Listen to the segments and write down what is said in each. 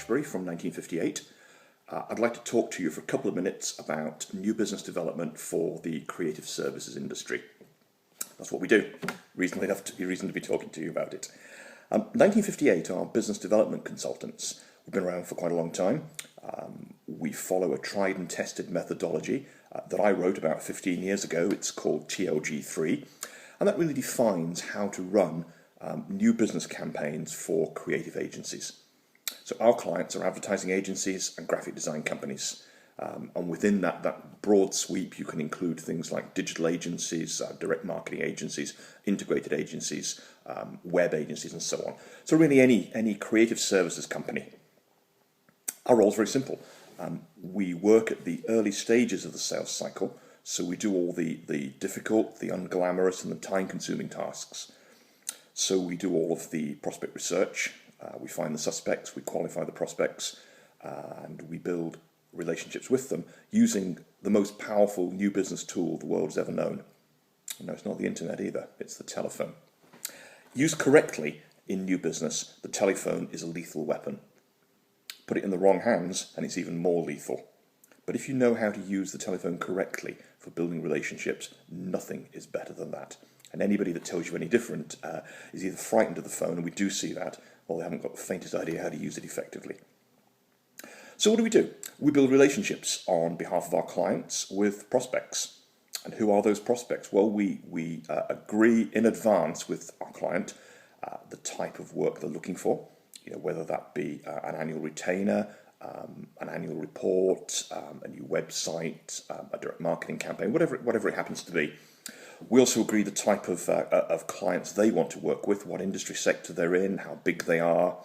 Raspberry from 1958. I'd like to talk to you for a couple of minutes about new business development for the creative services industry. That's what we do. Reason to be talking to you about it. 1958 are business development consultants. We've been around for quite a long time. We follow a tried and tested methodology that I wrote about 15 years ago. It's called TLG3, and that really defines how to run new business campaigns for creative agencies. So our clients are advertising agencies and graphic design companies. And within that broad sweep, you can include things like digital agencies, direct marketing agencies, integrated agencies, web agencies, and so on. So really any creative services company. Our role is very simple. We work at the early stages of the sales cycle, so we do all the difficult, the unglamorous, and the time-consuming tasks. So we do all of the prospect research, we find the suspects, we qualify the prospects, and we build relationships with them using the most powerful new business tool the world has ever known. No, it's not the internet either, it's the telephone. Used correctly in new business, the telephone is a lethal weapon. Put it in the wrong hands and it's even more lethal. But if you know how to use the telephone correctly for building relationships, nothing is better than that. And anybody that tells you any different is either frightened of the phone, and we do see that, or they haven't got the faintest idea how to use it effectively. So what do? We build relationships on behalf of our clients with prospects. And who are those prospects? Well, we agree in advance with our client the type of work they're looking for, whether that be an annual retainer, an annual report, a new website, a direct marketing campaign, whatever it happens to be. We also agree the type of clients they want to work with, what industry sector they're in, how big they are,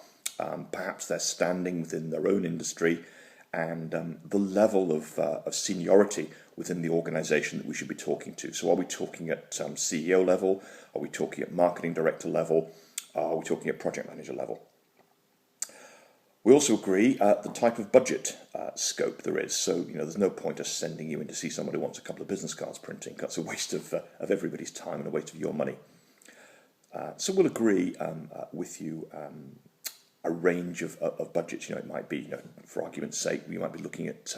perhaps their standing within their own industry, and the level of seniority within the organisation that we should be talking to. So are we talking at CEO level? Are we talking at marketing director level? Are we talking at project manager level? We also agree the type of budget scope there is. So, there's no point us sending you in to see someone who wants a couple of business cards printing. That's a waste of everybody's time and a waste of your money. So we'll agree with you a range of budgets. It might be, for argument's sake, we might be looking at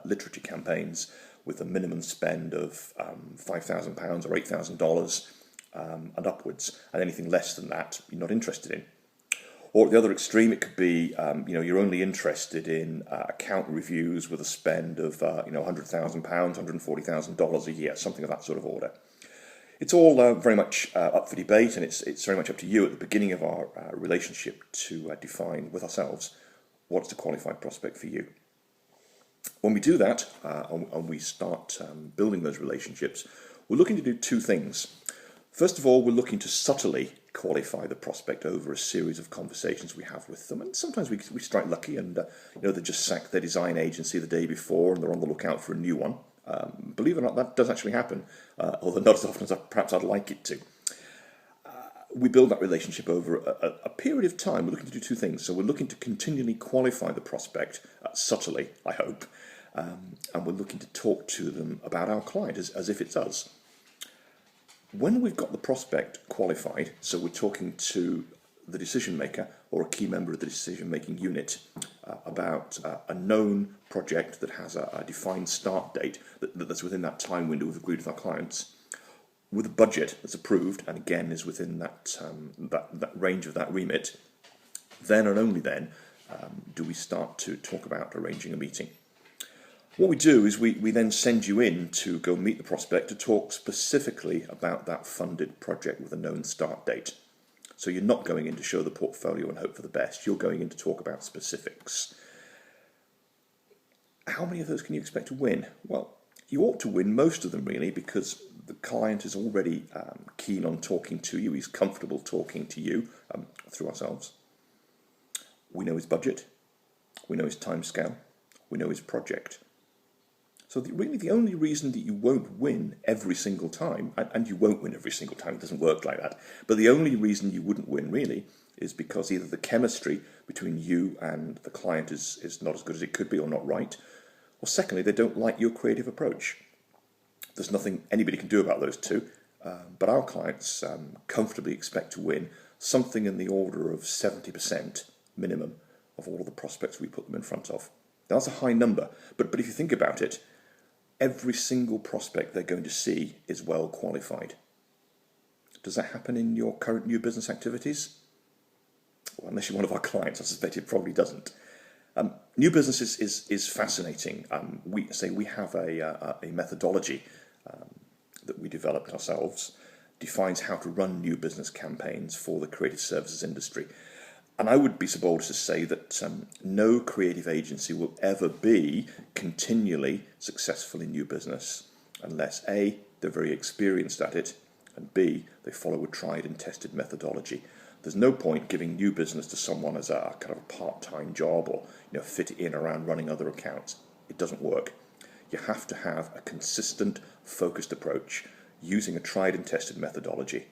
literature campaigns with a minimum spend of £5,000 or $8,000 and upwards, and anything less than that you're not interested in. Or at the other extreme, it could be, you're only interested in account reviews with a spend of, £100,000, $140,000 a year, something of that sort of order. It's all very much up for debate, and it's very much up to you at the beginning of our relationship to define with ourselves what's the qualified prospect for you. When we do that, and we start building those relationships, we're looking to do two things. First of all, we're looking to subtly qualify the prospect over a series of conversations we have with them, and sometimes we strike lucky and they just sacked their design agency the day before and they're on the lookout for a new one. Believe it or not, that does actually happen, although not as often as perhaps I'd like it to. We build that relationship over a period of time. We're looking to do two things. So we're looking to continually qualify the prospect subtly, I hope, and we're looking to talk to them about our client as if it's us. When we've got the prospect qualified, so we're talking to the decision maker or a key member of the decision-making unit about a known project that has a defined start date that's within that time window we've agreed with our clients, with a budget that's approved and again is within that range of that remit, then and only then do we start to talk about arranging a meeting. What we do is we then send you in to go meet the prospect to talk specifically about that funded project with a known start date. So you're not going in to show the portfolio and hope for the best. You're going in to talk about specifics. How many of those can you expect to win? Well, you ought to win most of them really, because the client is already keen on talking to you. He's comfortable talking to you through ourselves. We know his budget. We know his timescale. We know his project. So really the only reason that you won't win every single time, and you won't win every single time, it doesn't work like that, but the only reason you wouldn't win really is because either the chemistry between you and the client is not as good as it could be or not right, or secondly, they don't like your creative approach. There's nothing anybody can do about those two, but our clients comfortably expect to win something in the order of 70% minimum of all of the prospects we put them in front of. Now, that's a high number, but if you think about it, every single prospect they're going to see is well qualified. Does that happen in your current new business activities? Well, unless you're one of our clients, I suspect it probably doesn't. New business is fascinating. We have a methodology that we developed ourselves, defines how to run new business campaigns for the creative services industry. And I would be so bold as to say that no creative agency will ever be continually successful in new business unless A, they're very experienced at it, and B, they follow a tried and tested methodology. There's no point giving new business to someone as a kind of a part-time job or fit it in around running other accounts. It doesn't work. You have to have a consistent, focused approach using a tried and tested methodology.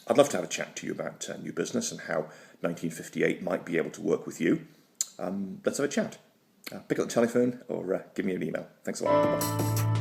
I'd love to have a chat to you about new business and how 1958 might be able to work with you. Let's have a chat. Pick up the telephone or give me an email. Thanks a lot. Bye.